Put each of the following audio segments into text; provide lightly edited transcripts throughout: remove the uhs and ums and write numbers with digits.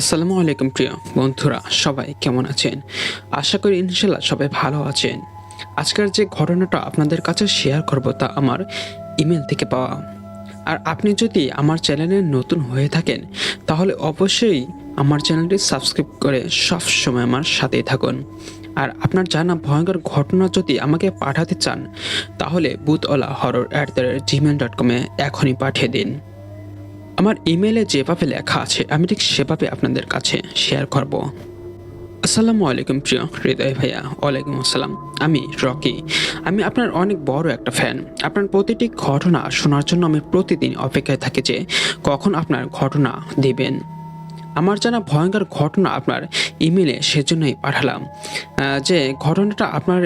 আসসালামু আলাইকুম প্রিয় বন্ধুরা, সবাই কেমন আছেন? আশা করি ইনশাল্লাহ সবাই ভালো আছেন। আজকের যে ঘটনাটা আপনাদের কাছে শেয়ার করব তা আমার ইমেল থেকে পাওয়া। আর আপনি যদি আমার চ্যানেলে নতুন হয়ে থাকেন তাহলে অবশ্যই আমার চ্যানেলটি সাবস্ক্রাইব করে সব সময় আমার সাথেই থাকুন। আর আপনার জানা ভয়ঙ্কর ঘটনা যদি আমাকে পাঠাতে চান তাহলে boothwala@gmail.com এখনই পাঠিয়ে দিন। আমার ইমেলে যেভাবে লেখা আছে আমি ঠিক সেভাবে আপনাদের কাছে শেয়ার করব। আসসালামু আলাইকুম প্রিয় হৃদয় ভাইয়া। ওয়ালাইকুম আসসালাম। আমি রকি। আমি আপনার অনেক বড় একটা ফ্যান। আপনার প্রতিটি ঘটনা শোনার জন্য আমি প্রতিদিন অপেক্ষায় থাকি যে কখন আপনার ঘটনা দিবেন। আমার জানা ভয়ঙ্কর ঘটনা আপনার ইমেলে সেজন্যই পাঠালাম। যে ঘটনাটা আপনার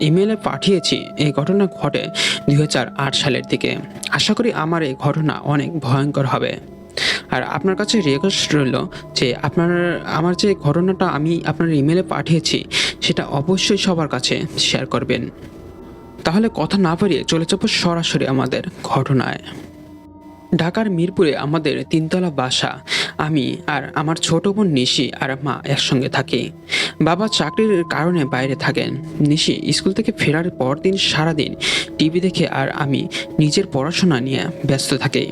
ইমেলে পাঠিয়েছি এই ঘটনা ঘটে 2008 সালের দিকে। আশা করি আমার এই ঘটনা অনেক ভয়ঙ্কর হবে। আর আপনার কাছে রিকোয়েস্ট রইল যে আমার যে ঘটনাটা আমি আপনার ইমেলে পাঠিয়েছি সেটা অবশ্যই সবার কাছে শেয়ার করবেন। তাহলে কথা না বাড়িয়ে চলে যাব সরাসরি আমাদের ঘটনায়। ঢাকার মিরপুরে আমাদের তিনতলা বাসা। আমি আর আমার ছোট বোন নিশি আর মা একসঙ্গে থাকি। বাবা চাকরির কারণে বাইরে থাকেন। নিশি স্কুল থেকে ফেরার পর দিন সারাদিন টিভি দেখে আর আমি নিজের পড়াশোনা নিয়ে ব্যস্ত থাকি।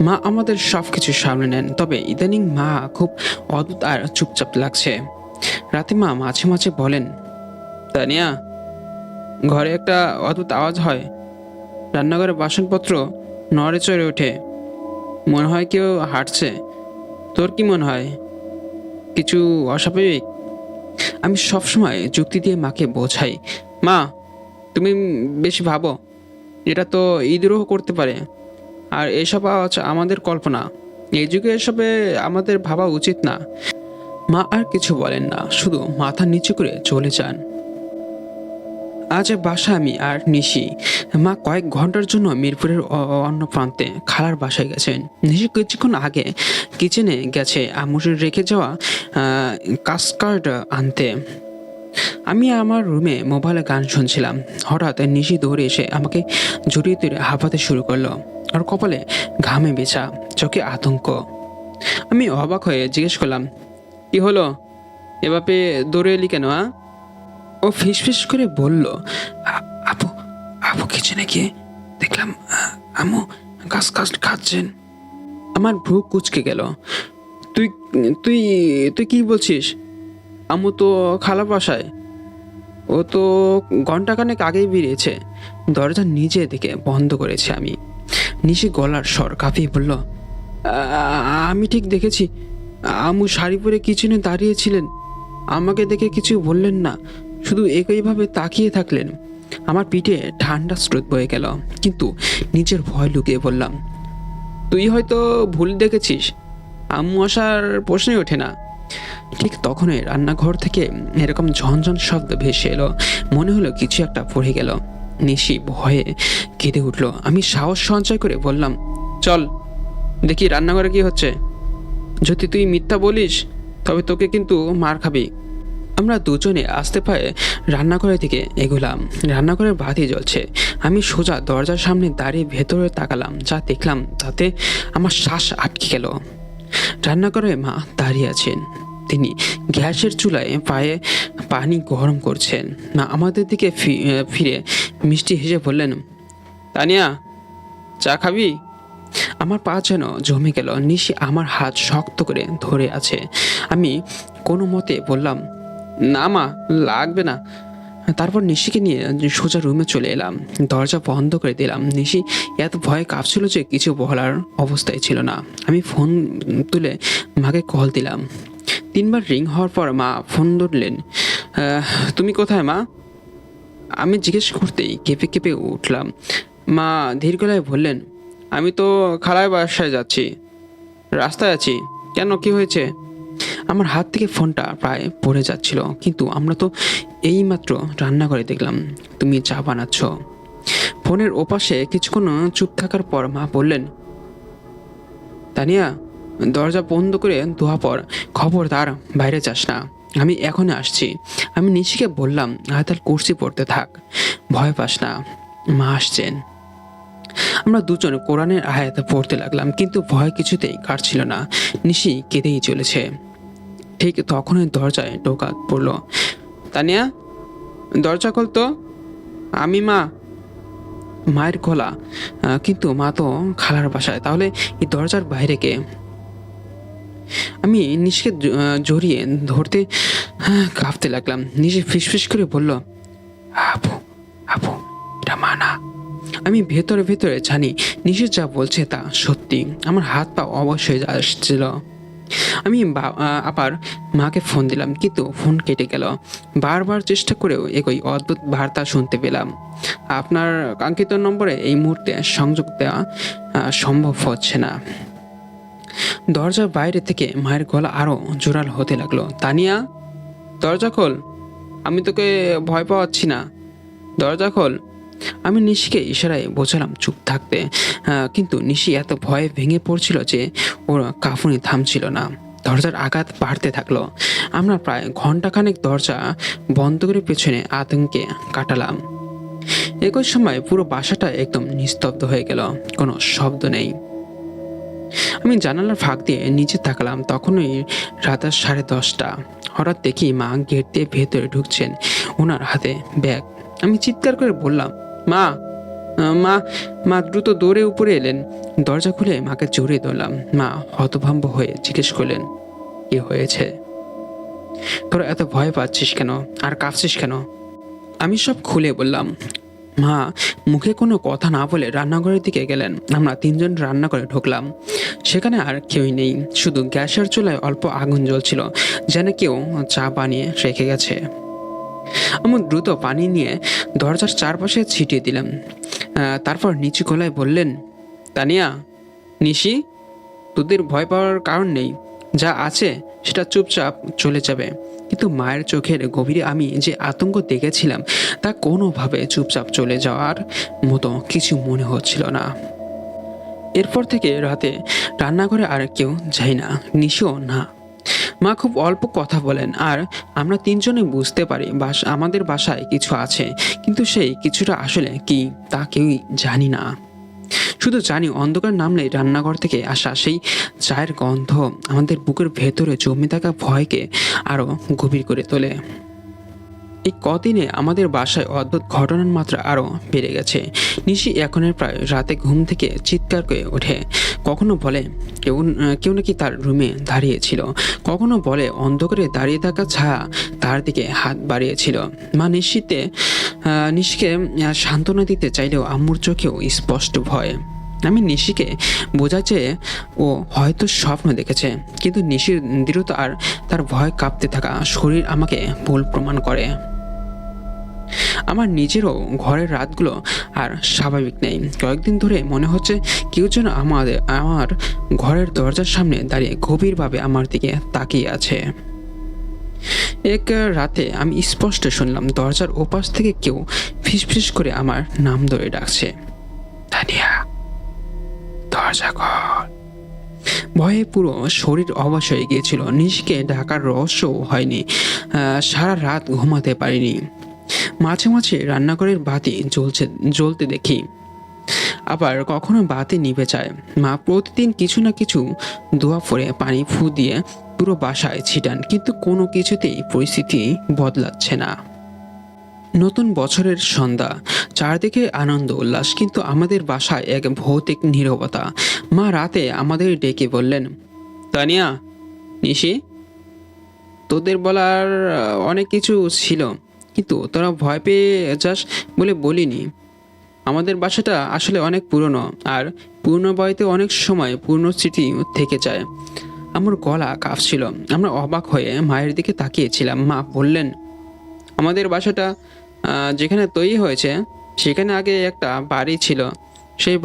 মা আমাদের সব কিছু সামলে নেন, তবে ইদানিং মা খুব অদ্ভুত আর চুপচাপ লাগছে। রাতে মা মাঝে মাঝে বলেন, তানিয়া, ঘরে একটা অদ্ভুত আওয়াজ হয়। রান্নাঘরে বাসনপত্র নড়ে চড়ে ওঠে। মনে হয় কেউ হাঁটছে। তোর কি মনে হয়? কিছু অস্বাভাবিক? আমি সবসময় যুক্তি দিয়ে মাকে বোঝাই, মা তুমি বেশি ভাবো, এটা তো ইঁদুরও করতে পারে। আর এসব আওয়াজ আমাদের কল্পনা। এই যুগে এসবে আমাদের ভাবা উচিত না। মা আর কিছু বলেন না, শুধু মাথা নিচু করে চলে যান। আজ বাসা আমি আর নিশি। মা কয়েক ঘন্টার জন্য মিরপুরের অন্য প্রান্তে খালার বাসায় গেছেন। নিশি কিছুক্ষণ আগে কিচেনে গেছে আম্মুর রেখে যাওয়া কাস্টার্ড আনতে। আমি আমার রুমে মোবাইলে গান শুনছিলাম। হঠাৎ নিশি দৌড়ে এসে আমাকে জড়িয়ে ধরে হাঁপাতে শুরু করলো। আর কপালে ঘামে বেছা, চোখে আতঙ্ক। আমি অবাক হয়ে জিজ্ঞেস করলাম, কি হলো? এভাবে দৌড়ে এলি কেন? ও ফিসফিস করে বলল, আপু আপু কিচেনে গিয়ে দেখলাম আম্মু গাছ গাছ খাচ্ছেন। আমার ভ্রু কুচকে গেল। তুই তুই তুই কি বলছিস? আম্মু তো খালা বাসায়। ও তো ঘন্টাখানেক আগেই বেরিয়েছে। দরজা নিজে থেকে বন্ধ করেছে আমি। নিশি গলার স্বর কাঁপিয়ে বলল, আমি ঠিক দেখেছি। আম্মু শাড়ি পরে কিচেনে দাঁড়িয়েছিলেন। আমাকে দেখে কিছু বললেন না, শুধু একইভাবে তাকিয়ে থাকলেন। আমার পিঠে ঠান্ডা স্রোত বয়ে গেল, কিন্তু নিজের ভয় লুকিয়ে বললাম, তুই হয়তো ভুল দেখেছিস। আম্মু আসার প্রশ্নই ওঠে না। ঠিক তখনই রান্নাঘর থেকে এরকম ঝনঝন শব্দ ভেসে এলো। মনে হলো কিছু একটা পড়ে গেল। নিশি ভয়ে কেঁদে উঠল। আমি সাহস সঞ্চয় করে বললাম, চল দেখি রান্নাঘরে কি হচ্ছে। যদি তুই মিথ্যা বলিস তবে তোকে কিন্তু মার খাবি। আমরা দুজনে আস্তে পায়ে রান্নাঘরের দিকে এগোলাম। রান্নাঘরের বাতি জ্বলছে। আমি সোজা দরজার সামনে দাঁড়িয়ে ভেতরে তাকালাম। যা দেখলাম তাতে আমার শ্বাস আটকে গেল। রান্নাঘরে মা দাঁড়িয়ে আছেন। তিনি গ্যাসের চুলায় পায়ে পানি গরম করছেন। মা আমাদের দিকে ফিরে মিষ্টি হেসে বললেন, তানিয়া, চা খাবি? আমার পা যেন জমে গেল। নিশি আমার হাত শক্ত করে ধরে আছে। আমি কোনো মতে বললাম, না মা, লাগবে না। তারপর নিশিকে নিয়ে সোজা রুমে চলে এলাম। দরজা বন্ধ করে দিলাম। নিশি এত ভয়ে কাঁপছিল যে কিছু বলার অবস্থায় ছিল না। আমি ফোন তুলে মাকে কল দিলাম। 3বার রিং হওয়ার পর মা ফোন ধরলেন। তুমি কোথায় মা? আমি জিজ্ঞেস করতেই কেঁপে কেঁপে উঠলাম। মা ধীর গলায় বললেন, আমি তো খালার বাসায় যাচ্ছি, রাস্তায় আছি। কেন, কি হয়েছে? আমার হাত থেকে ফোনটা প্রায় পড়ে যাচ্ছিল, কিন্তু আমরা তো এইমাত্র রান্নাঘরে দেখলাম তুমি চা বানাচ্ছ। ফোনের ওপাশে কিছুক্ষণ চুপ থাকার পর মা বললেন, তানিয়া, দরজা বন্ধ করে ধোয়া পর, খবরদার বাইরে যাস না। আমি এখনই আসছি। আমি নিশিকে বললাম, আয়তাল কুর্সি পড়তে থাক, ভয় পাস না, মা আসছেন। আমরা দুজন কোরআনের আয়াত পড়তে লাগলাম, কিন্তু ভয় কিছুতেই কাটছিল না। নিশি কেঁদেই চলেছে। ঠিক তখনই দরজায় টোকা পড়ল। তানিয়া, দরজা খোল তো। আমি মা। মায়ের গলা, কিন্তু মা তো খালার বাসায়, তাহলে এই দরজার বাইরে কে? আমি নিশকে জড়িয়ে ধরতে কাঁপতে লাগলাম। নিশি ফিসফিস করে বলল, আপু আপু, এটা মা না। আমি ভেতরে ভেতরে জানি নিশি যা বলছে তা সত্যি। আমার হাত পা অবশ্যই আসছিল। আমি আবার মাকে ফোন দিলাম, কিন্তু ফোন কেটে গেল। বারবার চেষ্টা করেও একই অদ্ভুত বার্তা শুনতে পেলাম, আপনার কাঙ্ক্ষিত নম্বরে এই মুহূর্তে সংযোগ দেওয়া সম্ভব হচ্ছে না। দরজার বাইরে থেকে মায়ের গলা আরো জোরাল হতে লাগলো। তানিয়া, দরজা খোল, আমি তোকে ভয় পাওয়াচ্ছি না, দরজা খোল। আমি নিশিকে ইশারায় বোঝালাম চুপ থাকতে, কিন্তু নিশি এত ভয়ে ভেঙে পড়ছিল যে ওর কাঁপুনি থামছিল না। দরজার আঘাত বাড়তে থাকলো। আমরা প্রায় ঘন্টাখানেক দরজা বন্ধ করে পেছনে আতঙ্কে কাটালাম। একই সময় পুরো বাসাটা একদম নিস্তব্ধ হয়ে গেল, কোনো শব্দ নেই। আমি জানালার ফাঁক দিয়ে নিচে তাকালাম, তখনই রাত 10:30। হঠাৎ দেখি মা গেট দিয়ে ভেতরে ঢুকছেন, ওনার হাতে ব্যাগ। আমি চিৎকার করে বললাম, মা মা মা দ্রুত দৌড়ে উপরে এলেন। দরজা খুলে মাকে জড়িয়ে ধরলাম। মা হতভম্ব হয়ে জিজ্ঞেস করলেন, কি হয়েছে? তোরা এত ভয় পাচ্ছিস কেন আর কাঁপছিস কেন? আমি সব খুলে বললাম। মা মুখে কোনো কথা না বলে রান্নাঘরের দিকে গেলেন। আমরা তিনজন রান্নাঘরে ঢুকলাম। সেখানে আর কেউই নেই, শুধু গ্যাসের চুলায় অল্প আগুন জ্বলছিল, যেন কেউ চা বানিয়ে রেখে গেছে। আমি দ্রুত পানি নিয়ে দরজার চারপাশে ছিটিয়ে দিলাম। তারপর নিচু গলায় বললেন, তানিয়া, নিশি, তোদের ভয় পাওয়ার কারণ নেই, যা আছে সেটা চুপচাপ চলে যাবে। কিন্তু মায়ের চোখের গভীরে আমি যে আতঙ্ক দেখেছিলাম তা কোনোভাবে চুপচাপ চলে যাওয়ার মতো কিছু মনে হচ্ছিল না। এরপর থেকে রাতে রান্নাঘরে আর কেউ যায় না, নিশিও না। মা খুব অল্প কথা বলেন, আর আমরা তিনজনে বুঝতে পারি আমাদের বাসায় কিছু আছে, কিন্তু সেই কিছুটা আসলে কি তা কেউই জানি না। শুধু জানি অন্ধকার নামলেই রান্নাঘর থেকে আসা সেই চায়ের গন্ধ আমাদের বুকের ভেতরে জমে থাকা ভয়কে আরো গভীর করে তোলে। এই কদিনে আমাদের বাসায় অদ্ভুত ঘটনার মাত্রা আরো বেড়ে গেছে। নিশি এখনের প্রায় রাতে ঘুম থেকে চিৎকার করে ওঠে। কখনো বলে কেউ কেউ নাকি তার রুমে দাঁড়িয়েছিল, কখনো বলে অন্ধকারে দাঁড়িয়ে থাকা ছায়া তার দিকে হাত বাড়িয়েছিল। মা নিশিকে সান্ত্বনা দিতে চাইলেও আম্মুর চোখেও স্পষ্ট ভয়। আমি নিশিকে বোঝাই যে ও হয়তো স্বপ্ন দেখেছে, কিন্তু নিশির দৃঢ়তা আর তার ভয় কাঁপতে থাকা শরীর আমাকে ভুল প্রমাণ করে। আমার নিজেরও ঘরের রাতগুলো আর স্বাভাবিক নেই। কয়েকদিন ধরে মনে হচ্ছে কেউ যেন আমার ঘরের দরজার সামনে দাঁড়িয়ে গভীরভাবে আমার দিকে তাকিয়ে আছে। এক রাতে আমি স্পষ্ট শুনলাম দরজার ওপাশ থেকে কেউ ফিসফিস করে আমার নাম ধরে ডাকছে, তানিয়া, দরজা খোল। ভয়ে পুরো শরীর অবশ হয়ে গিয়েছিল। নিশকে ঢাকার রহস্যও হয়নি। সারা রাত ঘুমাতে পারিনি। মাঝে মাঝে রান্নাঘরের বাতি জ্বলতে দেখি, আবার কখনো বাতি নিভে যায়। মা প্রতিদিন কিছু না কিছু দোয়া পড়ে পানি ফু দিয়ে পুরো বাসায় ছিটান, কিন্তু কোনো কিছুতেই পরিস্থিতি বদলাচ্ছে না। নতুন বছরের সন্ধ্যা, চারদিকে আনন্দ উল্লাস, কিন্তু আমাদের বাসায় এক ভৌতিক নীরবতা। মা রাতে আমাদের ডেকে বললেন, তানিয়া, নিশি, তোদের বলার অনেক কিছু ছিল, কিন্তু তোরা ভয় পেয়ে যাস বলে বলিনি। আমাদের বাসাটা আসলে অনেক পুরনো, আর পুরনো বাড়িতে অনেক সময় পুরনো স্মৃতি থেকে যায়। আমার গলা কাঁপছিল। আমরা অবাক হয়ে মায়ের দিকে তাকিয়েছিলাম। মা বললেন, আমাদের বাসাটা যেখানে তৈরি হয়েছে সেখানে আগে একটা বাড়ি ছিল। সেই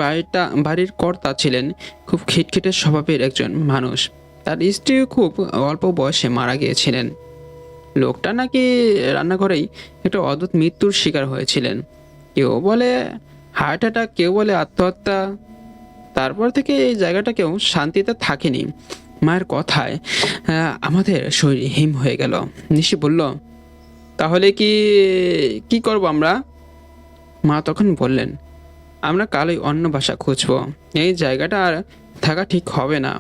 বাড়ির কর্তা ছিলেন খুব খিটখিটে স্বভাবের একজন মানুষ। তার স্ত্রী খুব অল্প বয়সে মারা গিয়েছিলেন। লোকটা নাকি রান্নাঘরেই একটা অদ্ভুত মৃত্যুর শিকার হয়েছিলেন। কেউ বলে হার্ট অ্যাটাক, কেউ বলে আত্মহত্যা। তারপর থেকে এই জায়গাটা কেউ শান্তিতে থাকেনি। মায়ের কথায় আমাদের শরীর হিম হয়ে গেল। নিশি বলল, তাহলে কি করব আমরা? মা তখন বললেন, আমরা কালই অন্য বাসা খুঁজবো। এই জায়গাটা আর থাকা ঠিক হবে না।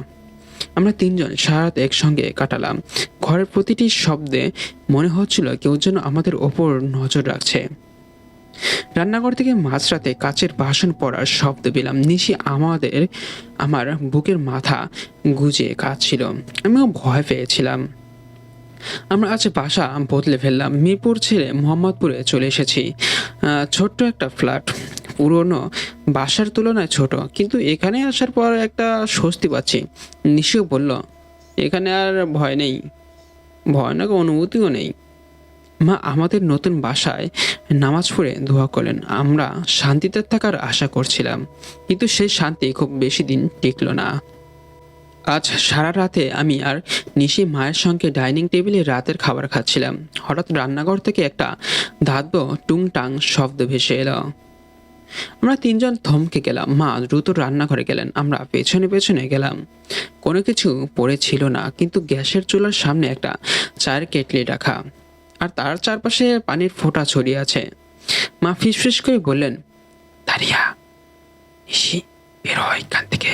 আমরা তিনজন সারা রাত একসঙ্গে কাটালাম। ঘরের প্রতিটি শব্দে মনে হচ্ছিল কেউ যেন আমাদের ওপর নজর রাখছে। রান্নাঘর থেকে মাঝরাতে কাচের বাসন পড়ার শব্দ পেলাম। নিশি আমার বুকের মাথা গুজে কাঁদছিল। আমিও ভয় পেয়েছিলাম। আমরা আজ বাসা বদলে ফেললাম। মিরপুর ছেড়ে মোহাম্মদপুরে চলে এসেছি। ছোট্ট একটা ফ্ল্যাট, পুরনো বাসার তুলনায় ছোট, কিন্তু এখানে আসার পর একটা স্বস্তি পাচ্ছি। নিশিও বলল, এখানে আর ভয় নেই, ভয়ানক অনুভূতিও নেই। মা আমাদের নতুন বাসায় নামাজ পড়ে দোয়া করলেন। আমরা শান্তিতে থাকার আশা করছিলাম, কিন্তু সেই শান্তি খুব বেশি দিন টিকল না। আজ সারা রাতে আমি আর নিশি মায়ের সঙ্গে ডাইনিং টেবিলে রাতের খাবার খাচ্ছিলাম। হঠাৎ রান্নাঘর থেকে একটা ধাদ্য টুংটাং শব্দ ভেসে এলো। আমরা তিনজন থমকে গেলাম। মা দ্রুত রান্নাঘরে গেলেন, আমরা পেছনে পেছনে গেলাম। কোনো কিছু পড়ে ছিল না, কিন্তু গ্যাসের চুলার সামনে একটা চায়ের কেটলি রাখা, আর তার চারপাশে পানির ফোঁটা ছড়িয়ে আছে। মা ফিসফিস করে বললেন, দাঁড়িয়া, নিশি বের হয় এখান থেকে।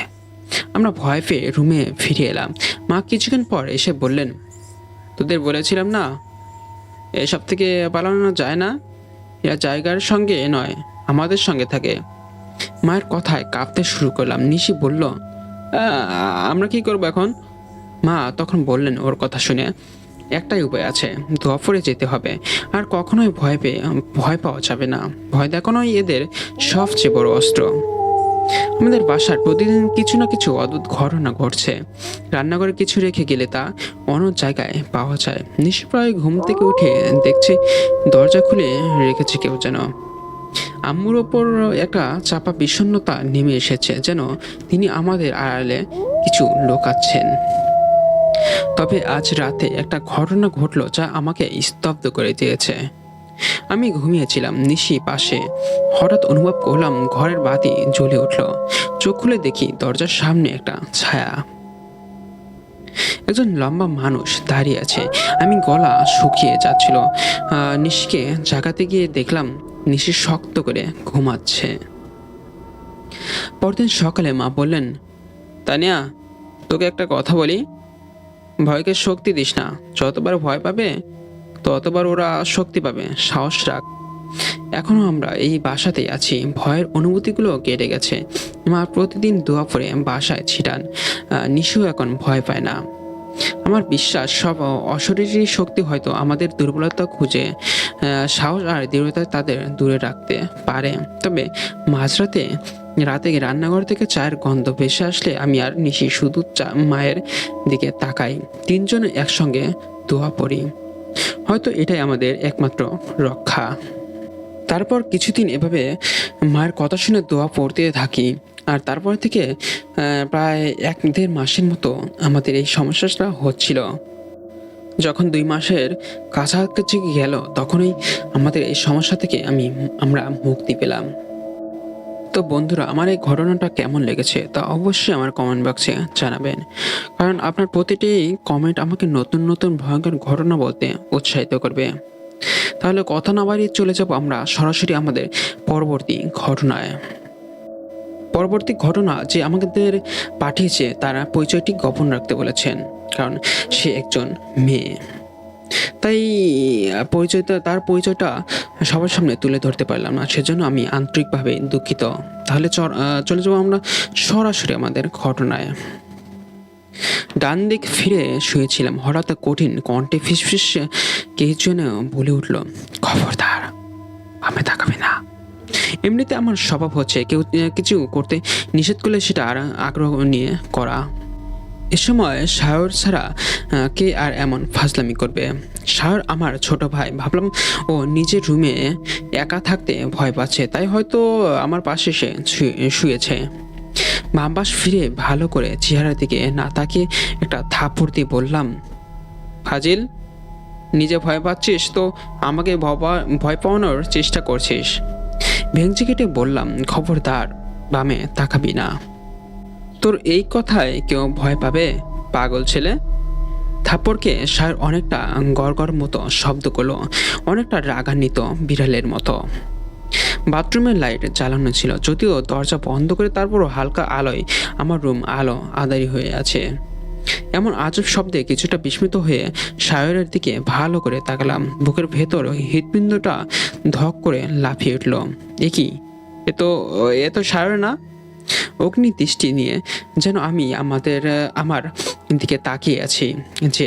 আমরা ভয় পেয়ে রুমে ফিরে এলাম। মা কিছুক্ষণ পর এসে বললেন, তোদের বলেছিলাম না, এসব থেকে পালানো যায় না। এরা জায়গার সঙ্গে নয়, আমাদের সঙ্গে থাকে। মায়ের কথায় কাঁপতে শুরু করলাম। নিশি বলল, আমরা কি করবো এখন? মা তখন বললেন, ওর কথা শুনে একটাই উপায় আছে, দুয়াফরে যেতে হবে। আর কখনোই ভয় পাওয়া যাবে না। ভয় দেখানোই এদের সবচেয়ে বড় অস্ত্র। আমাদের বাসার প্রতিদিন কিছু না কিছু অদ্ভুত ঘটনা ঘটছে। রান্নাঘরে কিছু রেখে গেলে তা অন্য জায়গায় পাওয়া যায়। নিশি প্রায় ঘুম থেকে উঠে দেখছে দরজা খুলে রেখেছে কেউ যেন। আম্মুর ওপর একটা চাপা বিষণ্ণতা নেমে এসেছে, যেন তিনি আমাদের আড়ালে কিছু লুকাচ্ছেন। তবে আজ রাতে একটা ঘটনা ঘটলো যা আমাকে স্তব্ধ করে দিয়েছে। আমি ঘুমিয়েছিলাম, নিশি পাশে। হঠাৎ অনুভব করলাম ঘরের বাতি জ্বলে উঠল। চোখ খুলে দেখি দরজার সামনে একটা ছায়া। একজন লম্বা মানুষ দাঁড়িয়ে আছে। আমি গলা শুকিয়ে যাচ্ছিল। নিশিকে জাগাতে গিয়ে দেখলাম নিশি শক্ত করে ঘুমাচ্ছে। পরদিন সকালে মা বললেন, তানিয়া, তোকে একটা কথা বলি, ভয়কে শক্তি দিস না। যতবার ভয় পাবে ততবার ওরা শক্তি পাবে। সাহস রাখ। এখনো আমরা এই বাসাতেই আছি। ভয়ের অনুভূতিগুলো কেটে গেছে। মা প্রতিদিন দোয়া পড়ে বাসায় ছিটান। নিশু এখন ভয় পায় না। আমার বিশ্বাস সব অশরীরী শক্তি হয়তো আমাদের দুর্বলতা খুঁজে সাহস আর দৃঢ়তা তাদের দূরে রাখতে পারে। তবে মাঝরাতে রান্নাঘর থেকে চায়ের গন্ধ ভেসে আসলে আমি আর নিশি শুধু মায়ের দিকে তাকাই। তিনজনে একসঙ্গে দোয়া পড়ি। হয়তো এটাই আমাদের একমাত্র রক্ষা। তারপর কিছুদিন এভাবে মায়ের কথা শুনে দোয়া পড়তে থাকি। আর তারপর থেকে প্রায় 1-1.5 মাসের মতো আমাদের এই সমস্যাটা হচ্ছিল। যখন 2 মাসের কাছাকাছি গেল, তখনই আমাদের এই সমস্যা থেকে আমরা মুক্তি পেলাম। তো বন্ধুরা, আমার এই ঘটনাটা কেমন লেগেছে তা অবশ্যই আমার কমেন্ট বক্সে জানাবেন, কারণ আপনার প্রতিটি কমেন্ট আমাকে নতুন নতুন ভয়ঙ্কর ঘটনা বলতে উৎসাহিত করবে। তাহলে কথা না বাড়িয়ে চলে যাব আমরা সরাসরি আমাদের পরবর্তী ঘটনা যে আমাদের পাঠিয়েছে, তারা পরিচয়টি গোপন রাখতে বলেছেন, কারণ সে একজন মেয়ে। তাই তার পরিচয়টা সবার সামনে তুলে ধরতে পারলাম না, সেজন্য আমি আন্তরিকভাবে দুঃখিত। তাহলে চলে যাবো আমরা সরাসরি আমাদের ঘটনায়। ডান দিক ফিরে শুয়েছিলাম। হঠাৎ কঠিন কণ্ঠে ফিসফিস কে যেন বলে উঠল, খবরদার আমি তাকাবে না। এমনিতে আমার স্বভাব হচ্ছে কেউ কিছু করতে নিষেধ করলে সেটা আর আগ্রহ নিয়ে করা। এ সময় সায়র ছাড়া কে আর এমন ফাজলামি করবে? সায়র আমার ছোট ভাই। ভাবলাম ও নিজের রুমে একা থাকতে ভয় পাচ্ছে, তাই হয়তো আমার পাশে সে শুয়েছে। বাম পাশ ফিরে ভালো করে চেহারার দিকে না তাকিয়ে একটা থাপ্পড় দিয়ে বললাম, ফাজিল, নিজে ভয় পাচ্ছিস তো আমাকে ভয় পাওয়ানোর চেষ্টা করছিস। ভেঙচি কেটে বললাম, খবরদার বামে তাকাবি না। তোর এই কথায় কেউ ভয় পাবে, পাগল ছেলে। থাপ্পড়কে সায়র অনেকটা গড়গড় মতো শব্দ করলো, অনেকটা রাগান্বিত বিড়ালের মতো। বাথরুমের লাইট জ্বালানো ছিল, যদিও দরজা বন্ধ করে, তারপরও হালকা আলোয় আমার রুম আলো আঁধারি হয়ে আছে। এমন আজব শব্দে কিছুটা বিস্মিত হয়ে সায়রের দিকে ভালো করে তাকালাম। বুকের ভেতর হৃৎপিণ্ডটা ধক করে লাফিয়ে উঠল। এ কি? এ তো সায়র না? অগ্নি দৃষ্টি নিয়ে যেন আমি আমার দিকে তাকিয়ে আছি, যে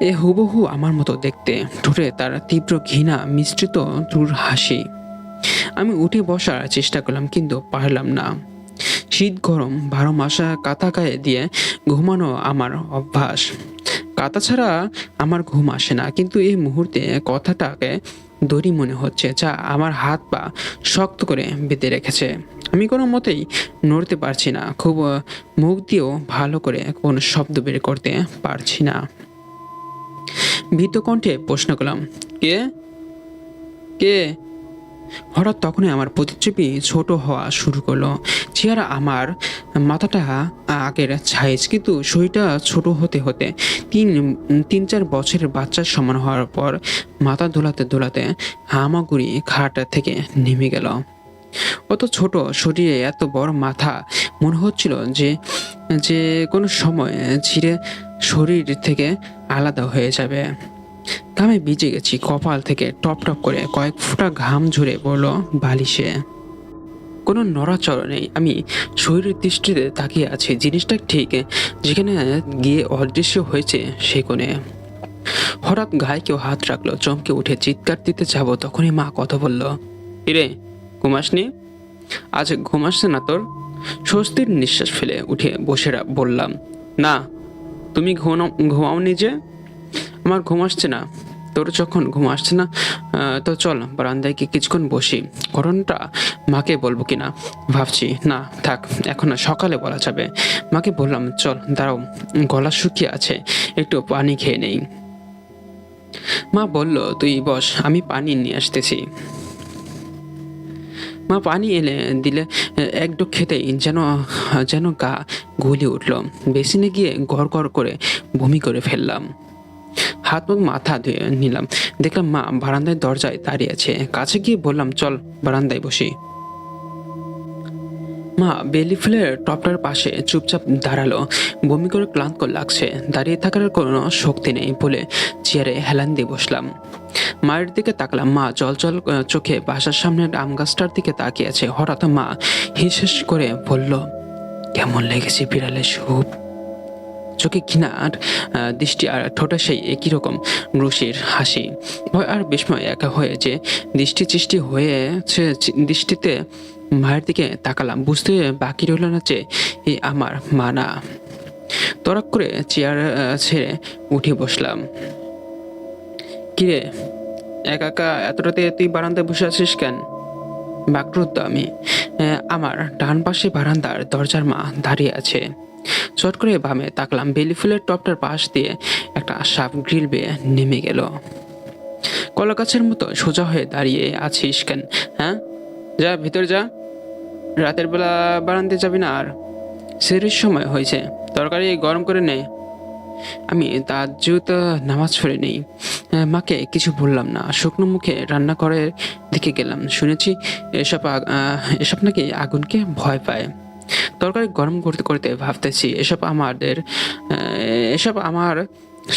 এ হুবহু আমার মতো দেখতে। ঠোঁটে তার তীব্র ঘৃণা মিশ্রিত দূর হাসি। আমি উঠে বসার চেষ্টা করলাম, কিন্তু পারলাম না। শীত গরম 12 মাস কাঁথা গায়ে দিয়ে ঘুমানো আমার অভ্যাস। কাঁথা ছাড়া আমার ঘুম আসে না, কিন্তু এই মুহূর্তে কথাটাকে দড়ি মনে হচ্ছে, যা আমার হাত পা শক্ত করে বেঁধে রেখেছে। আমি কোনো মতেই নড়তে পারছি না, খুব মুখ দিয়েও ভালো করে কোনো শব্দ বের করতে পারছি না। ভীত কণ্ঠে প্রশ্ন করলাম, কে কে? হঠাৎ তখনই আমার প্রতিচ্ছবি ছোট হওয়া শুরু করলো। চেহারা আমার, মাথাটা আগের সাইজ, কিন্তু শরীরটা ছোট হতে হতে 3-4 বছরের বাচ্চার সমান হওয়ার পর মাথা দোলাতে দোলাতে হামাগুড়ি খাট থেকে নেমে গেল। অত ছোট শরীরে এত বড় মাথা, মনে হচ্ছিল যে যে কোনো সময় ছিঁড়ে শরীর থেকে আলাদা হয়ে যাবে। ঘামে ভিজে গেছি, কপাল থেকে টপ টপ করে কয়েক ফোঁটা ঘাম ঝরে পড়লো বালিশে। কোনো নড়াচড়া নেই। আমি শরীরের দৃষ্টিতে তাকিয়ে আছি, জিনিসটা ঠিক যেখানে গিয়ে অদৃশ্য হয়েছে সে কোণে। হঠাৎ গায়ে কেউ হাত রাখলো, চমকে উঠে চিৎকার দিতে যাব, তখনই মা কথা বলল, কিরে ঘুমাসনি? আজ ঘুম আসছে না তোর? স্বস্তির নিঃশ্বাস ফেলে উঠে বসে বললাম, না। তুমি ঘুমাওনি যে? আমার ঘুম আসছে না। তোর যখন ঘুম আসছে না, তো চল বারান্দায় গিয়ে কিছুক্ষণ বসি। ঘটনাটা মাকে বলবো কিনা ভাবছি। না থাক, এখন সকালে বলা যাবে। মাকে বললাম, চল দাঁড়াও, গলা শুকিয়ে আছে, একটু পানি খেয়ে নেই। মা বলল, তুই বস, আমি পানি নিয়ে আসতেছি। মা পানি এলে দিলে এক ডুব খেতেই যেন যেন গা গুলিয়ে উঠল। বেসিনে গিয়ে গড় গড় করে বমি করে ফেললাম। হাত মুখ মাথা ধুয়ে নিলাম, দেখলাম মা বারান্দায় দরজায় দাঁড়িয়ে আছে। কাছে গিয়ে বললাম, চল বারান্দায় বসি। মা বেলি ফুলের টপটার পাশে চুপচাপ দাঁড়ালো। বমি করে ক্লান্ত লাগছে, দাঁড়িয়ে থাকার কোনো শক্তি নেই বলে চেয়ারে হেলান দিয়ে বসলাম। মায়ের দিকে তাকালাম। মা জল জল চোখে বাসার সামনের আম গাছটার দিকে তাকিয়ে আছে। হঠাৎ মা হিস করে বলল, কেমন লেগেছে বিড়ালের সুপ? চোখে ঘৃণা আর দৃষ্টি, আর ঠোঁটে সেই একই রকম রুশির হাসি। ভয় আর বিস্ময় একা হয়ে যে দৃষ্টি হয়েছে, দৃষ্টিতে মায়ের দিকে তাকালাম। বুঝতে বাকি রইল না যে আমার মা না। তড়াক করে চেয়ার ছেড়ে উঠে বসলাম। কিরে একা একা এত রাতে তুই বারান্দায় বসে আছিস কেন? বাকরুদ্ধ আমি। আমার ডান পাশে বারান্দার দরজার মা দাঁড়িয়ে আছে। চট করে বামে তাকলাম। বেলি ফুলের টপটার পাশ দিয়ে একটা সাপ গ্রিল বেয়ে নেমে গেল। কলা গাছের মতো সোজা হয়ে দাঁড়িয়ে আছিস কেন? হ্যাঁ, যা ভিতর যা। রাতের বেলা বারান্দায় যাবি না? আর সেহরির সময় হয়েছে, তরকারি গরম করে নে। আমি তাজ্জুদ নামাজ পড়ে নেই। মাকে কিছু বললাম না, শুকনো মুখে রান্নাঘরের দিকে গেলাম। শুনেছি এসব নাকি আগুনকে ভয় পায়। তরকারি গরম করতে করতে ভাবতেছি, এসব আমার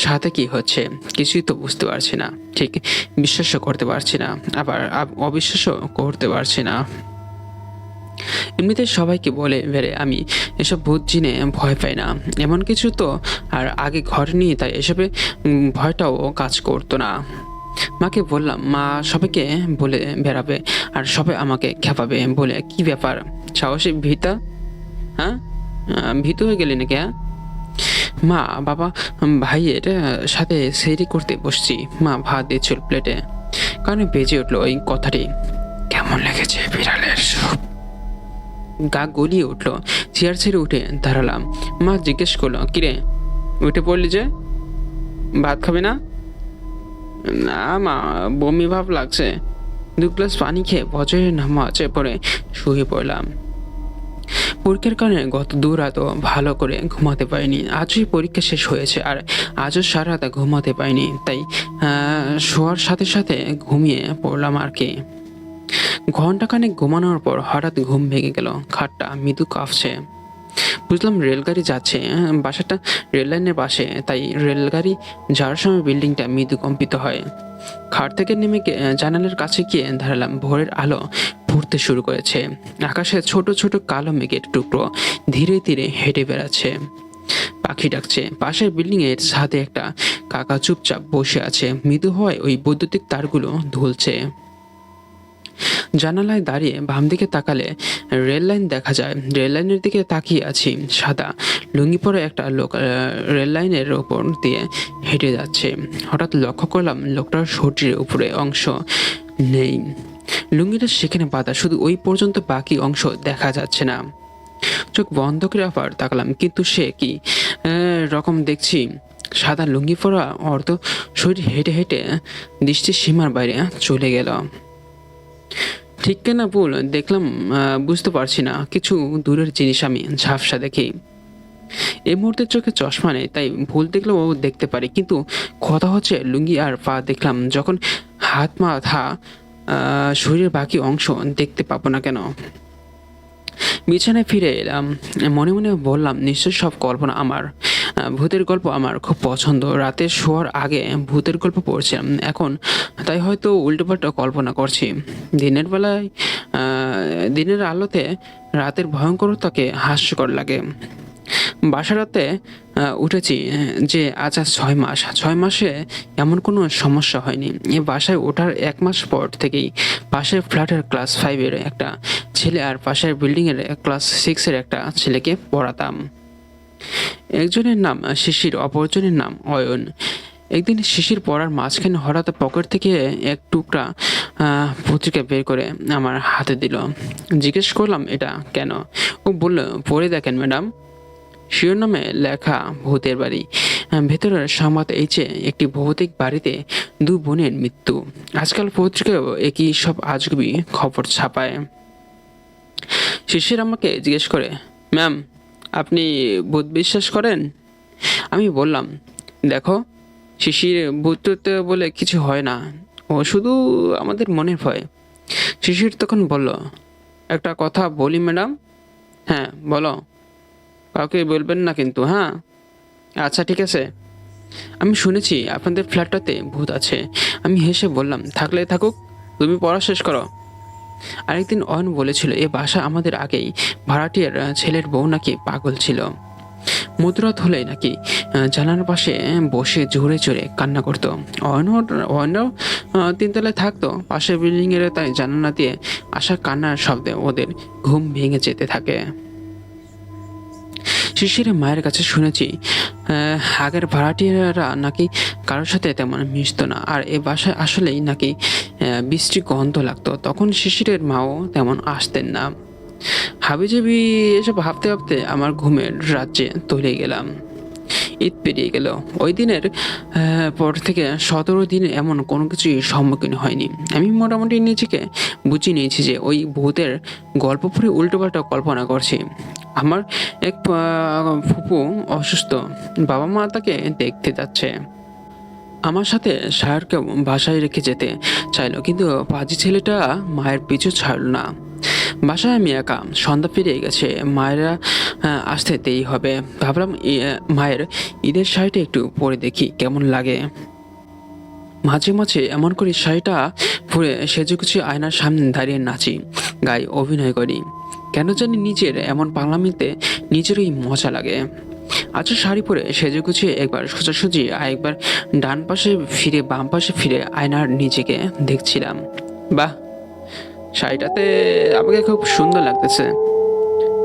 সাথে কি হচ্ছে, কিছুই তো বুঝতে পারছি না। ঠিক বিশ্বাসও করতে পারছি না, আবার অবিশ্বাসও করতে পারছি না। এমনিতে সবাইকে বলে বেড়ে আমি এসব ভূত জিনে ভয় পাই না, এমন কিছু তো আর আগে ঘটেনি, তাই এসবে ভয়টাও কাজ করতো না। মাকে বললাম, মা সবাইকে বলে বেড়াবে আর সবাই আমাকে খেপাবে বলে। কি ব্যাপার, সাহসী ভিতা? হ্যাঁ, ভীত হয়ে গেলি নাকি? হ্যাঁ মা, বাবা ভাইয়ের সাথে সেরি করতে বসছি। মা ভাত দিয়েছিল প্লেটে, কারণে বেজে উঠলো ওই কথাটি, কেমন লেগেছে বিড়ালের সুপ? গা গলিয়ে উঠলো। চেয়ার ছেড়ে উঠে দাঁড়ালাম। মা জিজ্ঞেস করলো, কিরে উঠে পড়লি যে, ভাত খাবি না? না মা, বমি ভাব লাগছে। 2 গ্লাস পানি খেয়ে বজরের নামাজে পড়ে শুয়ে পড়লাম। পরীক্ষার কারণে গত 2 রাতও ভালো করে ঘুমাতে পারিনি। আজই পরীক্ষা শেষ হয়েছে, আর আজও সারা রাত ঘুমাতে পারিনি, তাই শোয়ার সাথে সাথে ঘুমিয়ে পড়লাম আর কি। ঘন্টাখানেক ঘুমানোর পর হঠাৎ ঘুম ভেঙে গেল। খাটটা মৃদু কাঁপছে। বুঝলাম রেলগাড়ি যাচ্ছে। বাসাটা রেললাইনের পাশে, তাই রেলগাড়ি যাওয়ার সময় বিল্ডিংটা মৃদু কম্পিত হয়। খাট থেকে নেমে জানালার কাছে গিয়ে দাঁড়ালাম। ভোরের আলো ফুটতে শুরু করেছে। আকাশে ছোট ছোট কালো মেঘের টুকরো ধীরে ধীরে হেঁটে বেড়াচ্ছে। পাখি ডাকছে। পাশের বিল্ডিং এর ছাদে একটা কাকা চুপচাপ বসে আছে। মৃদু হওয়ায় ওই বৈদ্যুতিক তারগুলো দুলছে। জানালায় দাঁড়িয়ে বাম দিকে তাকালে রেল লাইন দেখা যায়। রেল লাইনের দিকে তাকিয়ে আছি। সাদা লুঙ্গি পরে একটা লোক রেল লাইনের ওপর দিয়ে হেঁটে যাচ্ছে। হঠাৎ লক্ষ্য করলাম লোকটার শরীরের উপরে অংশ নেই। লুঙ্গিটা সেখানে বাঁধা, শুধু ওই পর্যন্ত, বাকি অংশ দেখা যাচ্ছে না। চোখ বন্ধ করে আবার তাকালাম, কিন্তু সে কি রকম দেখছি। সাদা লুঙ্গি পরা অর্ধ শরীর হেঁটে হেঁটে দৃষ্টির সীমার বাইরে চলে গেল। ঠিক কেনা ভুল দেখলাম বুঝতে পারছি না। কিছু দূরের জিনিস আমি ঝাপসা দেখি। এই মুহূর্তে চোখে চশমা নেই, তাই ভুল দেখলেও দেখতে পারি। কিন্তু কথা হচ্ছে, লুঙ্গি আর পা দেখলাম যখন, হাত মাথা শরীরের বাকি অংশ দেখতে পাবো না কেন? বিছানায় ফিরে এলাম। মনে মনে বললাম, নিশ্চয় সব কল্পনা আমার। ভূতের গল্প আমার খুব পছন্দ। রাতে শোয়ার আগে ভূতের গল্প পড়ছিলাম এখন, তাই হয়তো উল্টোপাল্টা কল্পনা করছি। দিনের বেলায় দিনের আলোতে রাতের ভয়ঙ্করতাকে হাস্যকর লাগে। বাসারাতে উঠেছি যে আজ 6 মাস। 6 মাসে এমন কোনো সমস্যা হয়নি। এ বাসায় ওঠার 1 মাস পর থেকেই পাশের ফ্ল্যাটের ক্লাস 5-এর একটা ছেলে আর পাশের বিল্ডিংয়ের ক্লাস 6-এর একটা ছেলেকে পড়াতাম। একজনের নাম শিশির, অপরজনের নাম অয়ন। একদিন শিশির পড়ার মাঝখানে হঠাৎ পকেট থেকে এক টুকরা পত্রিকা বের করে আমার হাতে দিল। জিজ্ঞেস করলাম, এটা কেন? ও বলল, পড়ে দেখেন ম্যাডাম। শিরোনামে লেখা ভূতের বাড়ি। ভেতরের সংবাদ এই যে, একটি ভৌতিক বাড়িতে 2 বোনের মৃত্যু। আজকাল পত্রিকায়ও একই সব আজগুবি খবর ছাপায়। শিশির আমাকে জিজ্ঞেস করে, ম্যাম, আপনি ভূত বিশ্বাস করেন? আমি বললাম, দেখো শিশির, ভূত বলে কিছু হয় না, ও শুধু আমাদের মনের ভয়। শিশির তখন বলল, একটা কথা বলি ম্যাডাম? হ্যাঁ বলো। কাউকে বলবেন না কিন্তু, হ্যাঁ? আচ্ছা ঠিক আছে। আমি শুনেছি আপনাদের ফ্ল্যাটটাতে ভূত আছে। আমি হেসে বললাম, থাকলে থাকুক, তুমি পড়া শেষ করো। আরেকদিন অয়ন বলেছিল, এ বাসা আমাদের আগেই ভাড়াটিয়ার ছেলের বউ নাকি পাগল ছিল। মধ্যরাত হলেই নাকি জানালার পাশে বসে জোরে জোরে কান্না করতো। অয়নও 3 তলায় থাকতো পাশের বিল্ডিং এর, তাই জানালা দিয়ে আসা কান্নার শব্দে ওদের ঘুম ভেঙে যেতে থাকে। শিশিরের মায়ের কাছে শুনেছি আগের ভাড়াটিয়ারা নাকি কারোর সাথে তেমন মিশতো না, আর এ বাসায় আসলেই নাকি বৃষ্টি গন্ধ লাগতো। তখন শিশিরের মাও তেমন আসতেন না। হাবিজাবি এসব ভাবতে ভাবতে আমার ঘুমের রাজ্যে তলিয়ে গেলাম। ঈদ পেরিয়ে গেল। ওই দিনের পর থেকে 17 দিন এমন কোনো কিছুই সম্মুখীন হয়নি। আমি মোটামুটি নিজেকে বুঝিয়ে নিয়েছি যে ওই ভূতের গল্প পড়ে উল্টোপাল্টা কল্পনা করছি। আমার এক ফুপু অসুস্থ, বাবা মা তাকে দেখতে যাচ্ছে। আমার সাথে সায়রকে বাসায় রেখে যেতে চাইলো, কিন্তু পাজি ছেলেটা মায়ের পিছু ছাড়ল না। বাসায় আমি একা। সন্ধ্যা পেরিয়ে গেছে, মায়েরা আসতে দেরি হবে। ভাবলাম মায়ের ঈদের শাড়িটা একটু পরে দেখি কেমন লাগে। মাঝে মাঝে এমন করে শাড়িটা পরে সেজেগুছে আয়নার সামনে দাঁড়িয়ে নাচি, গাই, অভিনয় করি। কেন জানি নিজের এমন পাগলামিতে নিজেরই মজা লাগে। আচ্ছা, শাড়ি পরে সেজে গুছিয়ে একবার সোজাসুজি আর একবার ডান পাশে ফিরে বাম পাশে ফিরে আয়নার নিজেকে দেখছিলাম। বাহ, শাড়িটাতে আমাকে খুব সুন্দর লাগতেছে।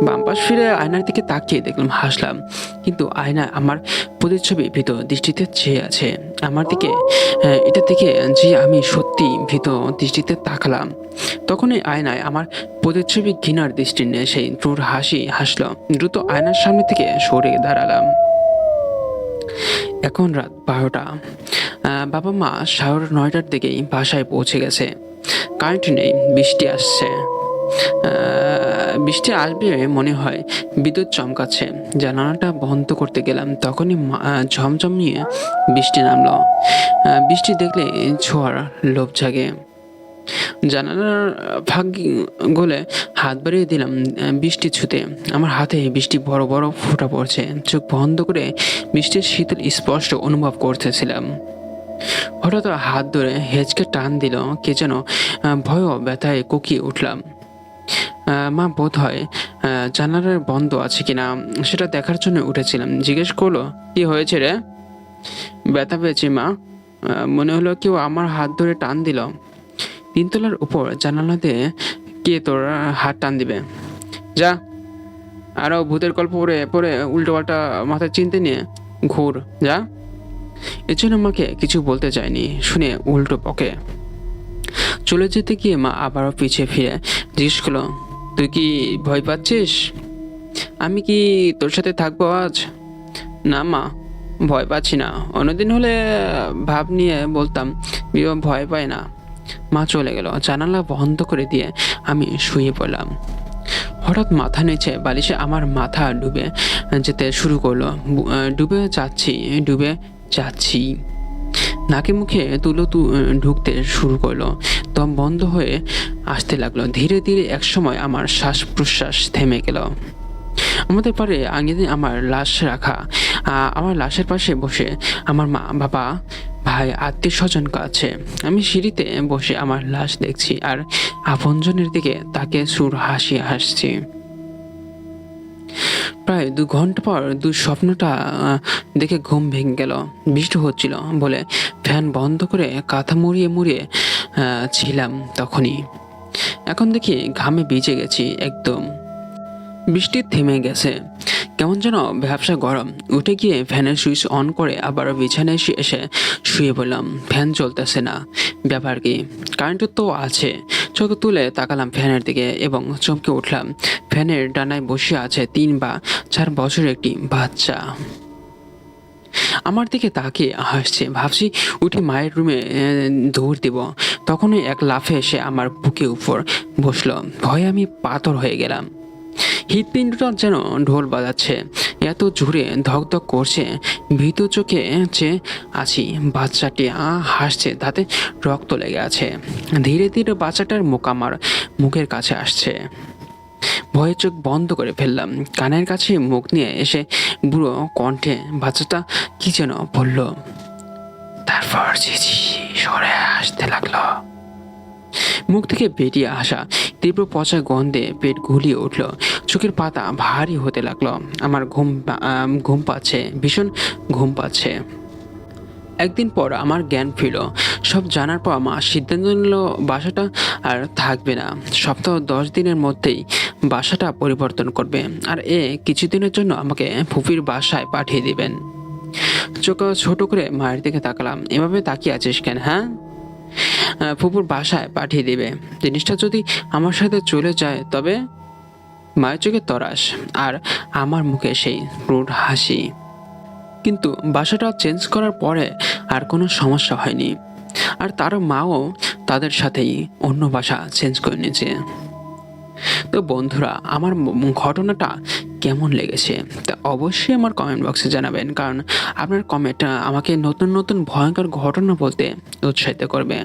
বাম পাশ ফিরে আয়নার দিকে তাকিয়ে দেখলাম, হাসলাম, কিন্তু আয়না আমার প্রতিচ্ছবি ভীত দৃষ্টিতে চেয়ে আছে আমার দিকে। এটা দেখে যে আমি সত্যি ভীত দৃষ্টিতে তাকালাম, তখনই আয়নায় আমার প্রতিচ্ছবি ঘৃণার দৃষ্টি নিয়ে সেই ক্রূর হাসি হাসলো। দ্রুত আয়নার সামনে থেকে সরে দাঁড়ালাম। এখন রাত 12টা। বাবা মা 9:30টার দিকেই বাসায় পৌঁছে গেছে। কারেন্ট নেই, বৃষ্টি আসছে। বৃষ্টি আসবে মনে হয়, বিদ্যুৎ চমকাচ্ছে। জানালাটা বন্ধ করতে গেলাম, তখনই ঝমঝমিয়ে বৃষ্টি নামলো। বৃষ্টি দেখলে ছোঁয়ার লোভ জাগে। জানালার ফাঁক গলে হাত বাড়িয়ে দিলাম বৃষ্টি ছুঁতে। আমার হাতে বৃষ্টি বড় বড় ফোঁটা পড়ছে। চোখ বন্ধ করে বৃষ্টির শীতল স্পষ্ট অনুভব করতেছিলাম। হঠাৎ হাত ধরে হেঁচকে টান দিল কে যেন। ভয় ও ব্যথায় কুকিয়ে উঠলাম। মা বোধ হয় জানালার বন্ধ আছে কিনা সেটা দেখার জন্য উঠেছিলাম। জিজ্ঞেস করলো, কি হয়েছে রে? ব্যথা পেয়েছি মা। মনে হলো কেউ আমার হাত ধরে টান দিল। তিনতলার উপর জানালা দিয়ে কে তোর হাত টান দিবে? যা, আরও ভূতের গল্প পড়ে পড়ে উল্টো পাল্টা মাথায় চিনতে নিয়ে ঘুর যা। এর জন্য আমাকে কিছু বলতে চায়নি শুনে উল্টো পকে চলে যেতে গিয়ে মা আবারও পিছিয়ে ফিরে জিজ্ঞেস করলো, তুই কি ভয় পাচ্ছিস? আমি কি তোর সাথে থাকবো আজ? না মা, ভয় পাচ্ছি না। অন্যদিন হলে ভাব নিয়ে বলতাম, বিবাহ ভয় পায় না। মা চলে গেল। জানালা বন্ধ করে দিয়ে আমি শুয়ে পড়লাম। হঠাৎ মাথা নিচে বালিশে আমার মাথা ডুবে যেতে শুরু করলো। ডুবে যাচ্ছি। নাকে মুখে তুলো ঢুকতে শুরু করলো। দম বন্ধ হয়ে আসতে লাগলো। ধীরে ধীরে একসময় আমার শ্বাস প্রশ্বাস থেমে গেল। আমাদের পাড়ে আঙিনায় আমার লাশ রাখা। আমার লাশের পাশে বসে আমার মা, বাবা, ভাই, আত্মীয় স্বজন কাছে। আমি সিঁড়িতে বসে আমার লাশ দেখছি আর আপনজনের দিকে তাকে সুর হাসি হাসছি। প্রায় 2 ঘন্টা পর স্বপ্নটা দেখে ঘুম ভেঙে গেল। বৃষ্টি হচ্ছিল বলে ফ্যান বন্ধ করে কাঁথা মুড়িয়ে মুড়িয়ে ছিলাম তখনই। এখন দেখি ঘামে ভিজে গেছি একদম। বৃষ্টি থেমে গেছে। কেমন যেন ব্যবসা গরম। উঠে গিয়ে ফ্যানের সুইচ অন করে আবার বিছানায় এসে শুয়ে পড়লাম। ফ্যান চলতেছে না। ব্যাপার কি? কারেন্ট তো আছে। চোখ তুলে তাকালাম ফ্যানের দিকে এবং চমকে উঠলাম। ফ্যানের ডানায় বসে আছে 3 বা 4 বছরের একটি বাচ্চা। আমার দিকে তাকিয়ে হাসছে। ভাবছি উঠে মায়ের রুমে দৌড় দিব। তখনই এক লাফে এসে আমার বুকে উপর বসলো। ভয়ে আমি পাথর হয়ে গেলাম। হৃৎপিণ্ডটা যেন ঢোল বাজাচ্ছে। এত জোরে ধকধক করছে। ভীত চোখে চেয়ে আছি। বাচ্চাটি হাসছে, তাতে রক্ত লেগে আছে। ধীরে ধীরে বাচ্চাটার মুখ আমার মুখের কাছে আসছে। ভয়ে চোখ বন্ধ করে ফেললাম। কানের কাছে মুখ নিয়ে এসে বুড়ো কণ্ঠে বাচ্চাটা কি যেন বলল। তারপর ঝিঝি সরে আসতে লাগলো। মুখ থেকে বেরিয়ে আসা তীব্র পচা গন্ধে পেট গুলিয়ে উঠল। চোখের পাতা ভারী হতে লাগলো। আমার ঘুম পাচ্ছে, ভীষণ ঘুম পাচ্ছে। একদিন পর আমার জ্ঞান ফিরল। সব জানার পর মা সিদ্ধান্ত নিল বাসাটা আর থাকবে না। সপ্তাহ 10 দিনের মধ্যেই বাসাটা পরিবর্তন করবে আর কিছুদিনের জন্য আমাকে ফুপির বাসায় পাঠিয়ে দিবেন। চোখ ছোট করে মায়ের দিকে তাকালাম। এভাবে তাকিয়ে আছিস কেন? হ্যাঁ, ফুপুর বাসায় পাঠিয়ে দিবে। জিনিসটা যদি আমার সাথে চলে যায় তবে? মায়ের চোখে তরাস আর আমার মুখে সেই ক্রুড হাসি। কিন্তু বাসাটা চেঞ্জ করার পরে আর কোনো সমস্যা হয়নি। আর তার মাও তাদের সাথেই অন্য বাসা চেঞ্জ করে নিয়েছে। তো বন্ধুরা, আমার ঘটনাটা কেমন লেগেছে তা অবশ্যই আমার কমেন্ট বক্সে জানাবেন, কারণ আপনার কমেন্ট আমাকে নতুন নতুন ভয়ঙ্কর ঘটনা বলতে উৎসাহিত করবে।